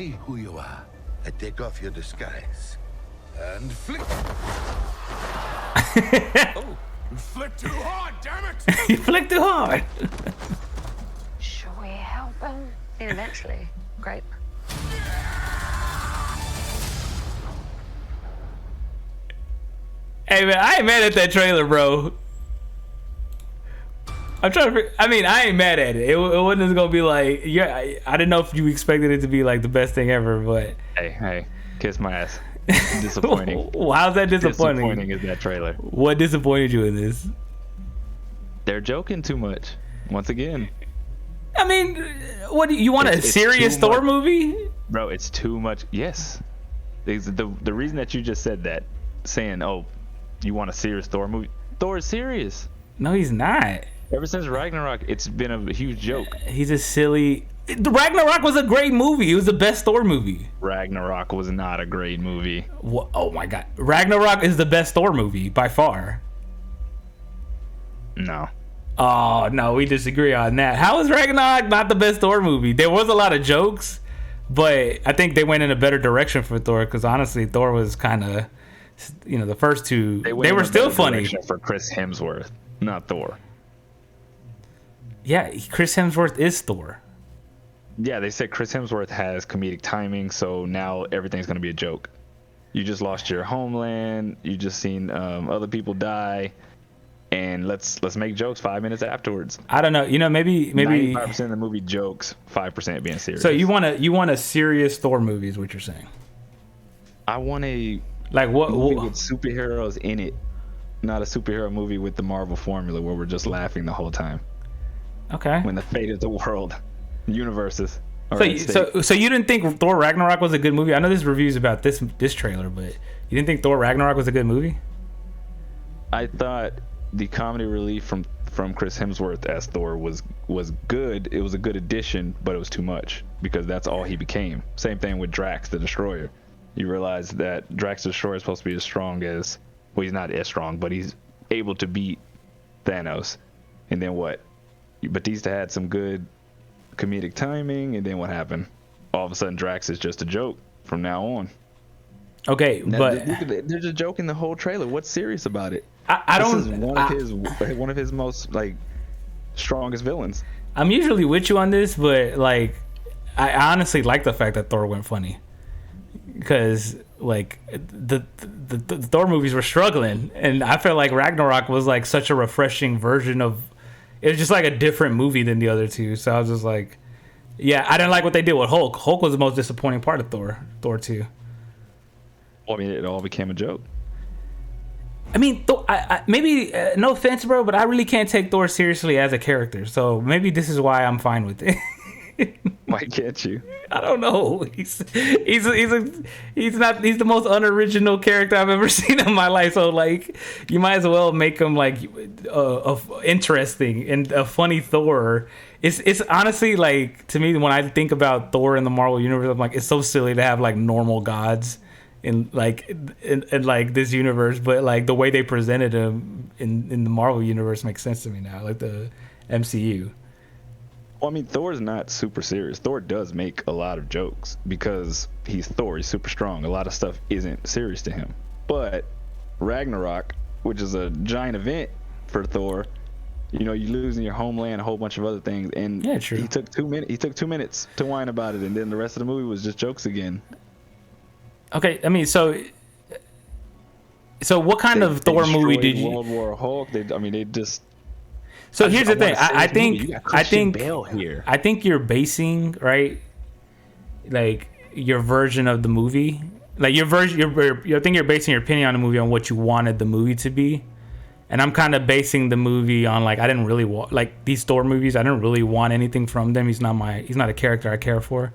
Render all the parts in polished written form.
see who you are, I take off your disguise and flick. Oh, flick too hard, damn it! You flick too hard. Shall we help him? And eventually, great. Hey man, I ain't mad at that trailer, bro. I'm trying to. I mean, I ain't mad at it. It wasn't just gonna be like, yeah. I didn't know if you expected it to be like the best thing ever, but Hey, kiss my ass. Disappointing. How's that disappointing? Disappointing is that trailer. What disappointed you in this? They're joking too much. Once again. I mean, what do you want? A serious Thor movie? Bro, it's too much. Yes. The reason that you just said that, saying, oh, you want a serious Thor movie? Thor is serious. No, he's not. Ever since Ragnarok, it's been a huge joke. He's a silly. Ragnarok was a great movie. It was the best Thor movie. Ragnarok was not a great movie. What? Oh my god. Ragnarok is the best Thor movie by far. No. Oh, no, we disagree on that. How is Ragnarok not the best Thor movie? There was a lot of jokes, but I think they went in a better direction for Thor because honestly, Thor was kind of, the first two, they were still funny. For Chris Hemsworth, not Thor. Yeah, Chris Hemsworth is Thor. Yeah, they said Chris Hemsworth has comedic timing, so now everything's going to be a joke. You just lost your homeland. You just seen other people die. And let's make jokes 5 minutes afterwards. I don't know. Maybe 95% of the movie jokes, 5% being serious. So you want a serious Thor movie is what you're saying? I want a movie with superheroes in it, not a superhero movie with the Marvel formula where we're just laughing the whole time. Okay. When the fate of the world, universes. So you didn't think Thor Ragnarok was a good movie? I know this review's about this trailer, but you didn't think Thor Ragnarok was a good movie? I thought the comedy relief from Chris Hemsworth as Thor was good. It was a good addition, but it was too much because that's all he became. Same thing with Drax the Destroyer. You realize that Drax the Destroyer is supposed to be as strong as, well, he's not as strong, but he's able to beat Thanos. And then what? Batista had some good comedic timing, and then what happened? All of a sudden, Drax is just a joke from now on. Okay, but there's a joke in the whole trailer. What's serious about it? This is one of his most strongest villains. I'm usually with you on this, but I honestly like the fact that Thor went funny because the Thor movies were struggling, and I felt like Ragnarok was such a refreshing version of. It was just a different movie than the other two, so I was just yeah, I didn't like what they did with Hulk. Hulk was the most disappointing part of Thor 2. Well, I mean, it all became a joke. I mean, maybe no offense, bro, but I really can't take Thor seriously as a character. So maybe this is why I'm fine with it. Why can't you? I don't know. He's the most unoriginal character I've ever seen in my life. So you might as well make him interesting and a funny Thor. It's honestly to me when I think about Thor in the Marvel universe, I'm it's so silly to have normal gods. In this universe, but the way they presented him in the Marvel universe makes sense to me now, the MCU. Well, I mean, Thor's not super serious. Thor does make a lot of jokes because he's Thor. He's super strong. A lot of stuff isn't serious to him. But Ragnarok, which is a giant event for Thor, you losing your homeland, a whole bunch of other things, and yeah, true. He took 2 minutes. He took 2 minutes to whine about it, and then the rest of the movie was just jokes again. Okay, I mean, so what kind of Thor movie did you? World War Hulk. They just. So here's the thing. I think Bale here. I think you're basing your version of the movie, your version. I think you're basing your opinion on the movie on what you wanted the movie to be, and I'm kind of basing the movie on I didn't really want these Thor movies. I didn't really want anything from them. He's not a character I care for.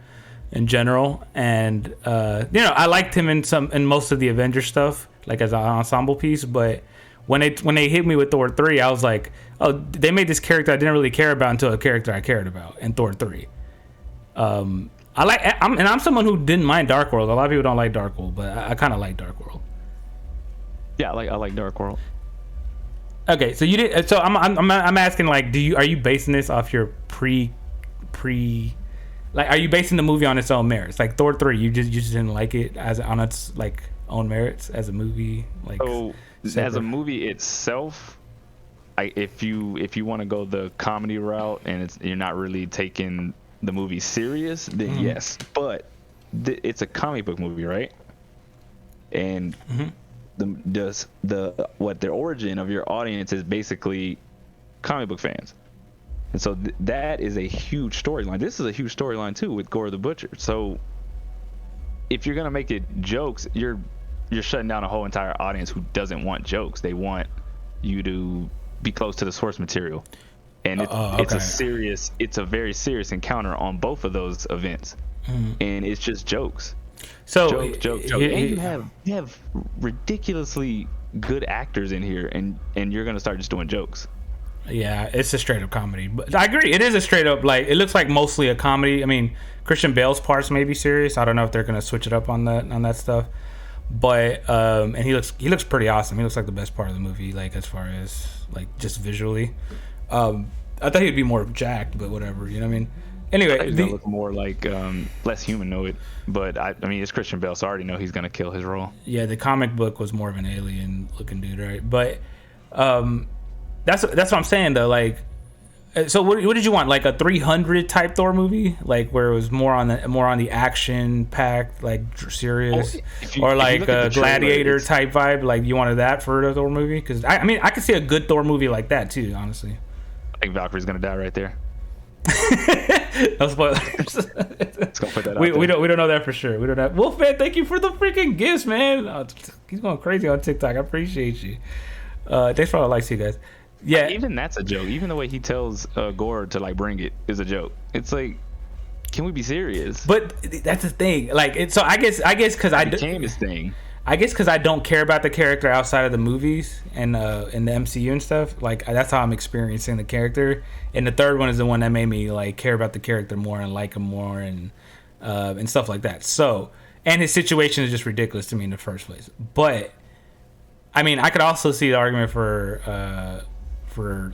In general, and I liked him in most of the Avengers stuff, as an ensemble piece. But when they hit me with Thor 3, I was like, oh, they made this character I didn't really care about until a character I cared about in Thor 3. I'm someone who didn't mind Dark World. A lot of people don't like Dark World, but I kind of like Dark World. Yeah, I like Dark World. Okay, so you did. So I'm asking, are you basing this off your pre Like, are you basing the movie on its own merits? Like Thor 3, you just didn't like it as on its like own merits as a movie. Like, so as a movie itself, if you want to go the comedy route and you're not really taking the movie serious, then yes. But it's a comic book movie, right? And the origin of your audience is basically comic book fans. And so that is a huge storyline. This is a huge storyline too with Gore the Butcher. So if you're gonna make it jokes, you're shutting down a whole entire audience who doesn't want jokes. They want you to be close to the source material. And it's a very serious encounter on both of those events. And it's just jokes. So joke. And you have ridiculously good actors in here, and you're gonna start just doing jokes. Yeah, it's a straight up comedy. But I agree, it is a straight up, like, it looks like mostly a comedy. I mean, Christian Bale's parts may be serious. I don't know if they're gonna switch it up on that stuff. But and he looks pretty awesome. He looks like the best part of the movie, like as far as like just visually. I thought he'd be more jacked, but whatever, you know what I mean? Anyway, he's gonna look more like less humanoid, but I mean it's Christian Bale, so I already know he's gonna kill his role. Yeah, the comic book was more of an alien looking dude, right? But that's what I'm saying though. Like, so what did you want? Like a 300 type Thor movie, like where it was more on the action packed, like serious, or like a Gladiator type vibe? Like you wanted that for a Thor movie? Because I mean I could see a good Thor movie like that too, honestly. I think Valkyrie's gonna die right there. No spoilers. Let's go put that out we don't know that for sure. We don't have Wolfman. Thank you for the freaking gifts, man. Oh, he's going crazy on TikTok. I appreciate you. Thanks for all the likes, you guys. Yeah, even that's a joke. Even the way he tells Gore to like bring it is a joke. It's like, can we be serious? But that's the thing. Like, so I guess because I became his thing. I guess because I don't care about the character outside of the movies and in the MCU and stuff. Like that's how I'm experiencing the character. And the third one is the one that made me like care about the character more and like him more and stuff like that. So, and his situation is just ridiculous to me in the first place. But I mean, I could also see the argument for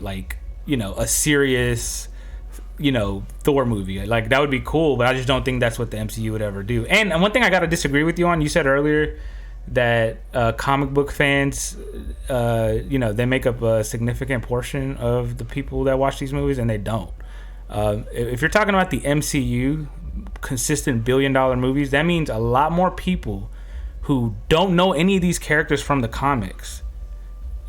like, you know, a serious, you know, Thor movie. Like that would be cool, but I just don't think that's what the MCU would ever do. And one thing I got to disagree with you on, you said earlier that comic book fans, you know, they make up a significant portion of the people that watch these movies, and they don't. If you're talking about the MCU, consistent billion-dollar movies, that means a lot more people who don't know any of these characters from the comics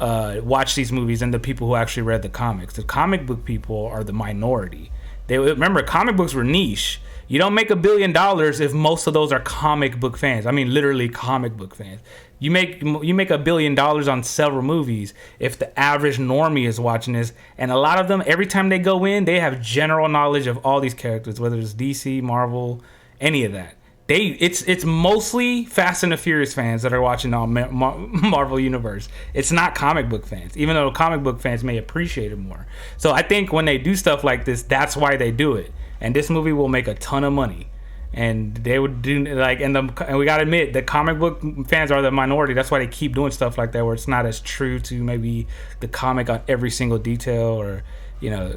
watch these movies than the people who actually read the comics. The comic book people are the minority. They remember, comic books were niche. You don't make $1 billion if most of those are comic book fans. I mean, literally comic book fans. You make $1 billion on several movies if the average normie is watching this, and a lot of them, every time they go in, they have general knowledge of all these characters, whether it's DC, Marvel, any of that. It's mostly Fast and the Furious fans that are watching all Marvel Universe. It's not comic book fans, even though comic book fans may appreciate it more. So I think when they do stuff like this, that's why they do it. And this movie will make a ton of money. And they would do like, and we gotta admit, the comic book fans are the minority. That's why they keep doing stuff like that, where it's not as true to maybe the comic on every single detail, or you know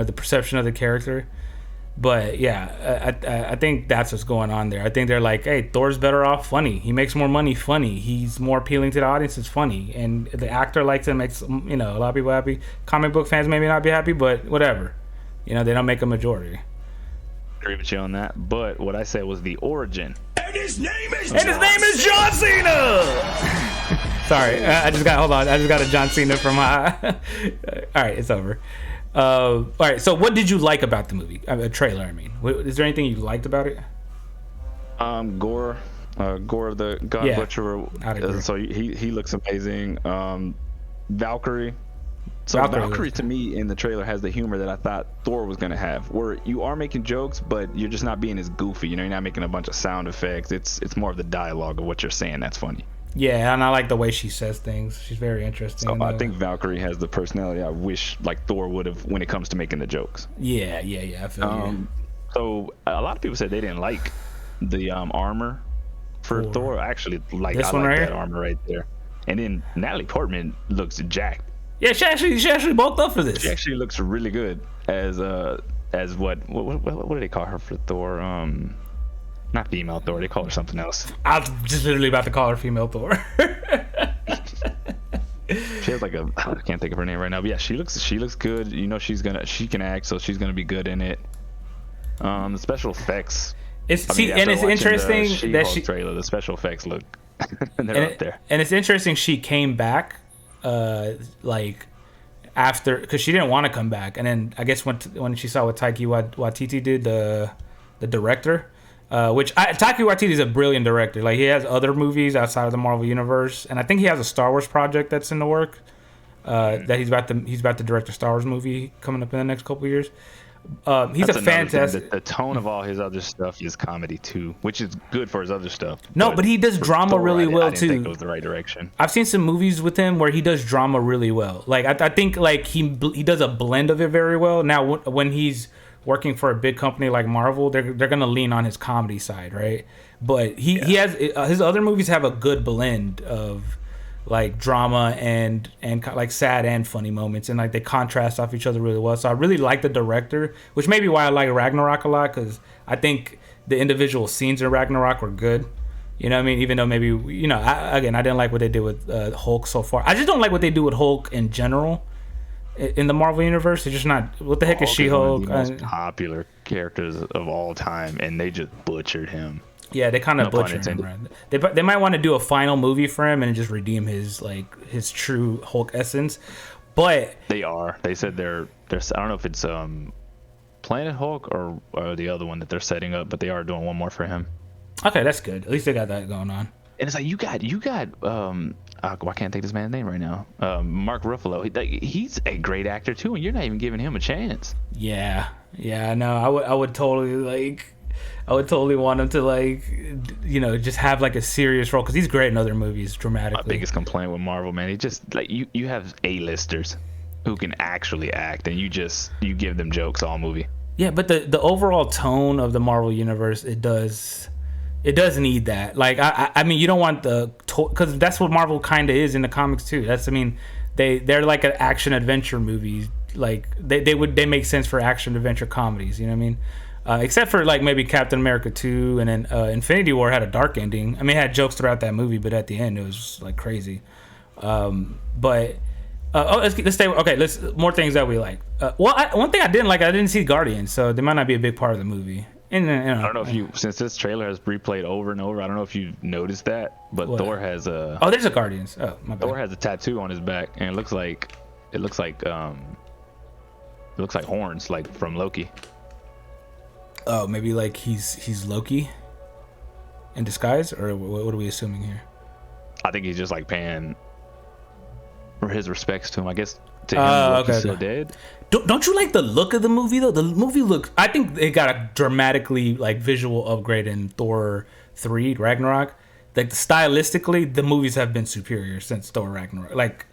the perception of the character. But yeah, I think that's what's going on there. I think they're like, hey, Thor's better off funny. He makes more money funny. He's more appealing to the audience. It's funny, and the actor likes it. Makes a lot of people happy. Comic book fans maybe not be happy, but whatever. They don't make a majority. Agree with you on that, but what I said was the origin. And his name is John Cena. Sorry, I just got a John Cena from my. All right, it's over. All right, so what did you like about the movie? A trailer, I mean. Is there anything you liked about it? Gore the God Butcher. So he looks amazing. Valkyrie. So Valkyrie to me in the trailer has the humor that I thought Thor was gonna have, where you are making jokes, but you're just not being as goofy. You're not making a bunch of sound effects. It's more of the dialogue of what you're saying that's funny. Yeah, and I like the way she says things. She's very interesting. So I think Valkyrie has the personality I wish like Thor would have when it comes to making the jokes. Yeah. I feel you. So a lot of people said they didn't like the armor for Thor. I actually like that armor right there. And then Natalie Portman looks jacked. Yeah, she actually bulked up for this. She actually looks really good as as what do they call her for Thor? Not female Thor. They call her something else. I was just literally about to call her female Thor. She has like I can't think of her name right now, but yeah, she looks good. You know, she can act, so she's gonna be good in it. The special effects. It's interesting that she trailer. The special effects look they're up there. And it's interesting she came back, like after, because she didn't want to come back, and then I guess when she saw what Taika Waititi did, the director. Which Taika Waititi is a brilliant director. Like, he has other movies outside of the Marvel universe, and I think he has a Star Wars project that's in the work. That he's about to direct a Star Wars movie coming up in the next couple of years. He's a fantastic. The tone of all his other stuff is comedy too, which is good for his other stuff. No, but he does drama really well I didn't too. think it was the right direction. I've seen some movies with him where he does drama really well. Like, I think like he does a blend of it very well. Now when he's working for a big company like Marvel, they're gonna lean on his comedy side, right? But he has his other movies have a good blend of like drama and like sad and funny moments, and like they contrast off each other really well. So I really like the director, which may be why I like Ragnarok a lot, because I think the individual scenes in Ragnarok were good. You know what I mean? Even though maybe, you know, I didn't like what they did with Hulk so far. I just don't like what they do with Hulk in general. In the Marvel universe, it's just not. What the heck is She-Hulk? One of the most popular characters of all time, and they just butchered him. Yeah, they kind of butchered him. Right? They might want to do a final movie for him and just redeem his true Hulk essence. But they said they're I don't know if it's Planet Hulk or the other one that they're setting up, but they are doing one more for him. Okay, that's good. At least they got that going on. And it's like you got I can't think this man's name right now. Mark Ruffalo. He's a great actor too, and you're not even giving him a chance. Yeah, I know. I would totally want him to, like, you know, just have like a serious role, because he's great in other movies dramatically. My biggest complaint with Marvel, man, he just like you have A-listers who can actually act, and you give them jokes all movie. Yeah, but the overall tone of the Marvel universe, it does need that. Like, I mean, you don't want because that's what Marvel kind of is in the comics too. They're like an action adventure movie. Like they make sense for action adventure comedies. You know what I mean? Except for like maybe Captain America 2, and then Infinity War had a dark ending. I mean, it had jokes throughout that movie, but at the end it was like crazy. Let's stay. Okay, let's more things that we like. One thing I didn't like, I didn't see Guardians, so they might not be a big part of the movie. And I don't know if since this trailer has replayed over and over, I don't know if you've noticed that, but Thor has a. Oh, there's a Guardians. Oh, my bad. Thor has a tattoo on his back, and it looks like horns, like from Loki. Oh, maybe like he's Loki in disguise, or what are we assuming here? I think he's just like paying his respects to him, I guess. To him, he's still dead. Don't you like the look of the movie though? The movie looks. I think it got a dramatically like visual upgrade in Thor 3 Ragnarok. Like stylistically, the movies have been superior since Thor Ragnarok. Like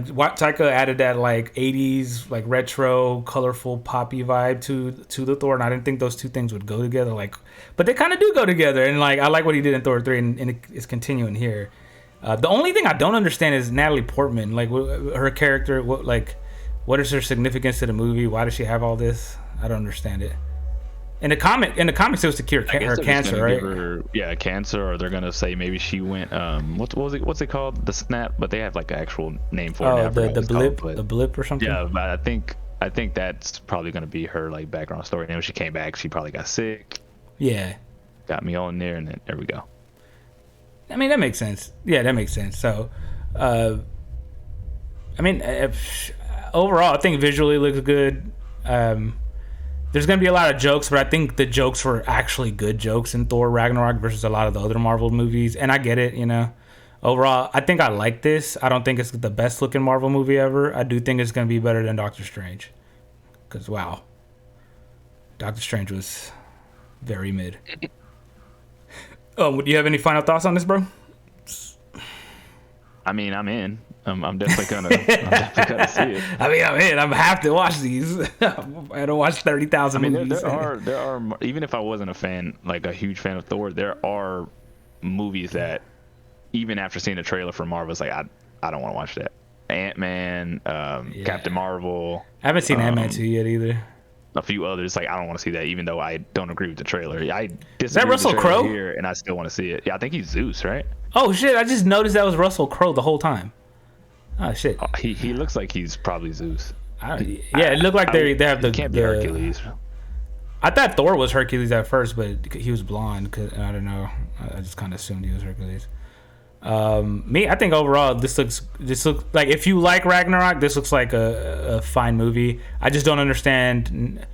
what Taika added that like 80s like retro, colorful, poppy vibe to the Thor, and I didn't think those two things would go together. Like, but they kind of do go together, and like I like what he did in Thor 3, and it's continuing here. The only thing I don't understand is Natalie Portman. Like her character, what is her significance to the movie? Why does she have all this? I don't understand it. In the comics, it was to cure her cancer, right? Cancer, or they're gonna say maybe she went. What's it called? The snap, but they have like an actual name for it. The blip, the blip or something. Yeah, but I think that's probably gonna be her like background story. And when she came back, she probably got sick. Yeah. Got me on there, and then there we go. I mean, that makes sense. Yeah, that makes sense. So, I mean, overall, I think visually looks good. There's going to be a lot of jokes, but I think the jokes were actually good jokes in Thor Ragnarok versus a lot of the other Marvel movies. And I get it, you know. Overall, I think I like this. I don't think it's the best looking Marvel movie ever. I do think it's going to be better than Doctor Strange. Because, wow. Doctor Strange was very mid. Do you have any final thoughts on this, bro? I mean, I'm in. I'm definitely gonna see it. I mean, I'm in. I have to watch these. I don't watch 30,000 movies. There are even if I wasn't a fan, like a huge fan of Thor, there are movies that even after seeing the trailer for Marvel, it's like I don't want to watch that. Ant-Man, Captain Marvel. I haven't seen Ant-Man 2 yet either. a few others. Like, I don't want to see that, even though I don't agree with the trailer. I disagree Is that with Russell the trailer Crowe? here, and I still want to see it. Yeah, I think he's Zeus, right? Oh shit! I just noticed that was Russell Crowe the whole time. Oh shit! He looks like he's probably Zeus. Yeah, it looked like they have the. He can't be Hercules. I thought Thor was Hercules at first, but he was blonde. I don't know. I just kind of assumed he was Hercules. I think overall this looks like, if you like Ragnarok, this looks like a fine movie. I just don't understand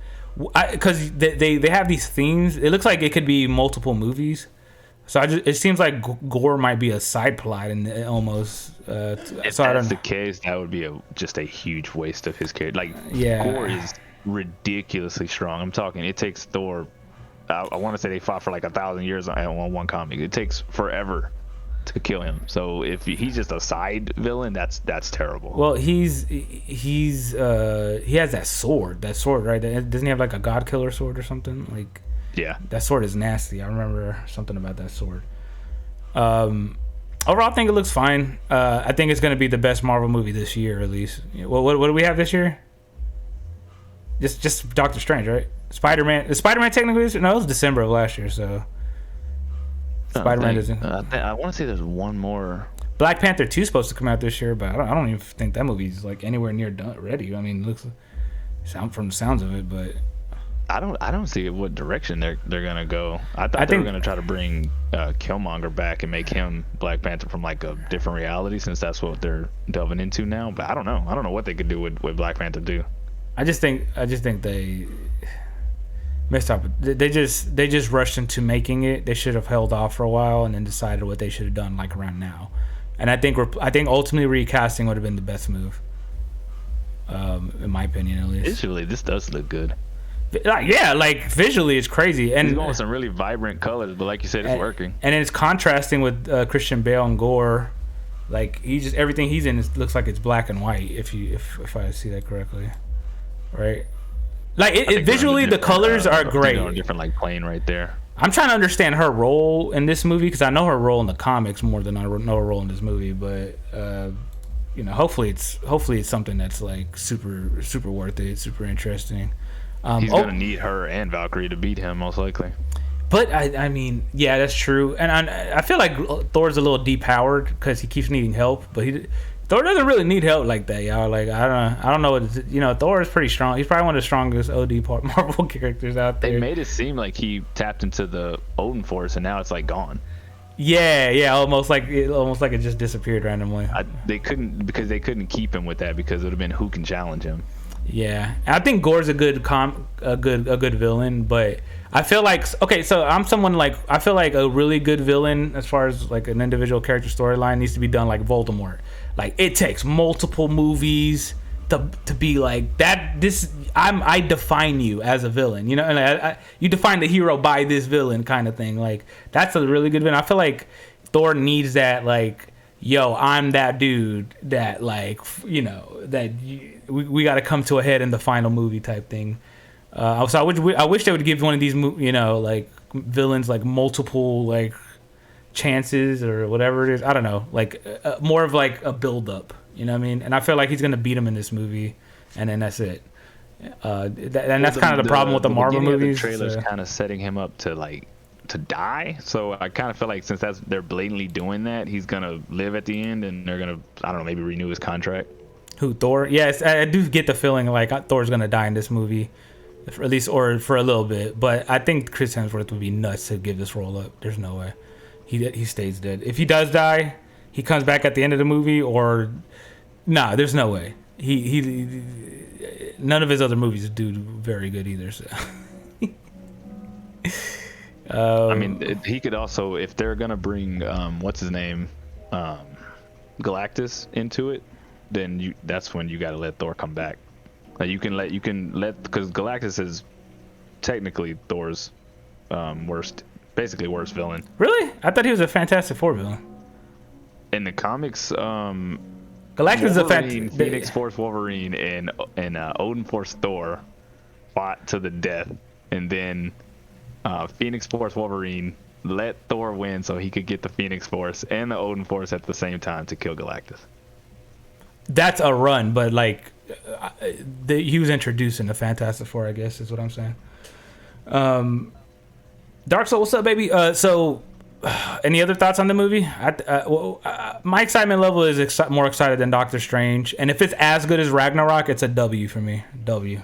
because they have these themes. It looks like it could be multiple movies. So it seems like gore might be a side plot and almost. If so that's the case, that would be just a huge waste of his character. Like, Yeah. Gore is ridiculously strong. I'm talking. It takes Thor. I want to say they fought for like 1,000 years on one comic. It takes forever to kill him. So if he's just a side villain, that's terrible. Well, he has that sword, right? Doesn't he have like a god killer sword or something? Like, yeah, that sword is nasty. I remember something about that sword. Overall, I think it looks fine. I think it's going to be the best Marvel movie this year, at least. What do we have this year? Just Doctor Strange, right? Spider-Man. Is Spider-Man technically? No, it was December of last year, so Spider-Man doesn't. I want to say there's one more. Black Panther 2 is supposed to come out this year, but I don't even think that movie's like anywhere near done ready. I mean, it looks from the sounds of it, but I don't see what direction they're gonna go. I thought they were gonna try to bring Killmonger back and make him Black Panther from like a different reality, since that's what they're delving into now. But I don't know. I don't know what they could do with Black Panther 2. I just think they missed up. They just rushed into making it. They should have held off for a while and then decided what they should have done like around now. And I think ultimately recasting would have been the best move, in my opinion at least. Visually, this does look good. Like visually it's crazy, and he's going with some really vibrant colors, but like you said, it's working. And it's contrasting with Christian Bale and Gore. Like everything he's in looks like it's black and white. If I see that correctly, right? Like visually, the colors are great. A different like plane right there. I'm trying to understand her role in this movie because I know her role in the comics more than I know her role in this movie. But hopefully it's something that's like super worth it, super interesting. He's gonna need her and Valkyrie to beat him, most likely. But I mean, yeah, that's true. And I feel like Thor's a little depowered because he keeps needing help. But Thor doesn't really need help like that, y'all. Like I don't know what Thor is pretty strong. He's probably one of the strongest OD Marvel characters out there. They made it seem like he tapped into the Odin Force, and now it's like gone. Yeah, almost like it just disappeared randomly. They couldn't keep him with that because it would have been who can challenge him. Yeah, I think Gore's a good villain, but I feel like so I'm someone like I feel like a really good villain as far as like an individual character storyline needs to be done like Voldemort. Like it takes multiple movies to be like that. I define you as a villain, and you define the hero by this villain kind of thing. Like that's a really good villain. I feel like Thor needs that like. Yo, I'm that dude that we got to come to a head in the final movie type thing. So I wish they would give one of these like villains like multiple like chances or whatever it is. I don't know, like more of like a build up. You know what I mean? And I feel like he's gonna beat him in this movie, and then that's it. And that's kind of the problem with the Marvel movies. The trailer's kind of setting him up to die, so I kind of feel like since they're blatantly doing that, he's gonna live at the end, and they're gonna maybe renew his contract. Who, Thor? Yes, I do get the feeling like Thor's gonna die in this movie, at least or for a little bit. But I think Chris Hemsworth would be nuts to give this role up. There's no way he stays dead. If he does die, he comes back at the end of the movie, or there's no way. He none of his other movies do very good either. So. I mean, he could also, if they're gonna bring what's his name, Galactus into it, then that's when you gotta let Thor come back. Like you can let because Galactus is technically Thor's worst villain. Really? I thought he was a Fantastic Four villain. In the comics, Galactus is a Phoenix Force Wolverine and Odin Force Thor fought to the death, and then. Phoenix Force Wolverine let Thor win so he could get the Phoenix Force and the Odin Force at the same time to kill Galactus. That's a run, but like he was introduced in the Fantastic Four, I guess is what I'm saying. Dark Soul, what's up, baby? So any other thoughts on the movie? My excitement level is more excited than Doctor Strange, and if it's as good as Ragnarok, it's a W for me. W.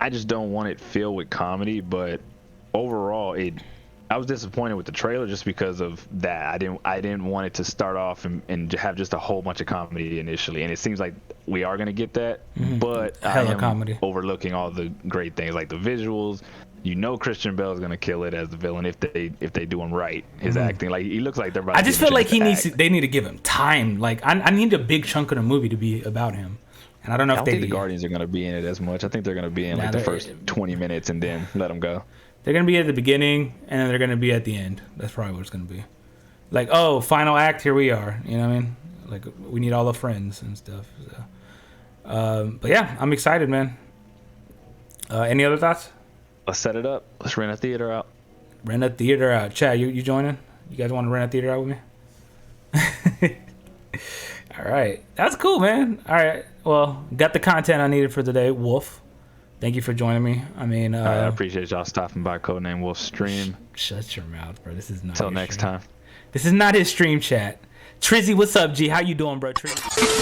I just don't want it filled with comedy, but overall, I was disappointed with the trailer just because of that. I didn't want it to start off and have just a whole bunch of comedy initially, and it seems like we are gonna get that, but I am comedy. overlooking all the great things like the visuals. You know, Christian Bale is gonna kill it as the villain if they do him right. His acting, like he looks like they're about I to just give feel him a like chance to act. they need to give him time. Like I need a big chunk of the movie to be about him, and I don't know I if don't they think the Guardians are gonna be in it as much. I think they're gonna be in like the first 20 minutes and then let them go. They're gonna be at the beginning and then they're gonna be at the end. That's probably what it's gonna be. Like, oh, final act, here we are. You know what I mean? Like we need all the friends and stuff. So. But yeah, I'm excited, man. Any other thoughts? Let's set it up. Let's rent a theater out. Rent a theater out. Chad, you joining? You guys want to rent a theater out with me? All right. That's cool, man. All right. Well, got the content I needed for today. Wolf, thank you for joining me. I mean, I appreciate y'all stopping by Codename Wolf Stream. Shut your mouth, bro. This is not Until next time. This is not his stream, chat. Trizzy, what's up, G? How you doing, bro? Trizzy?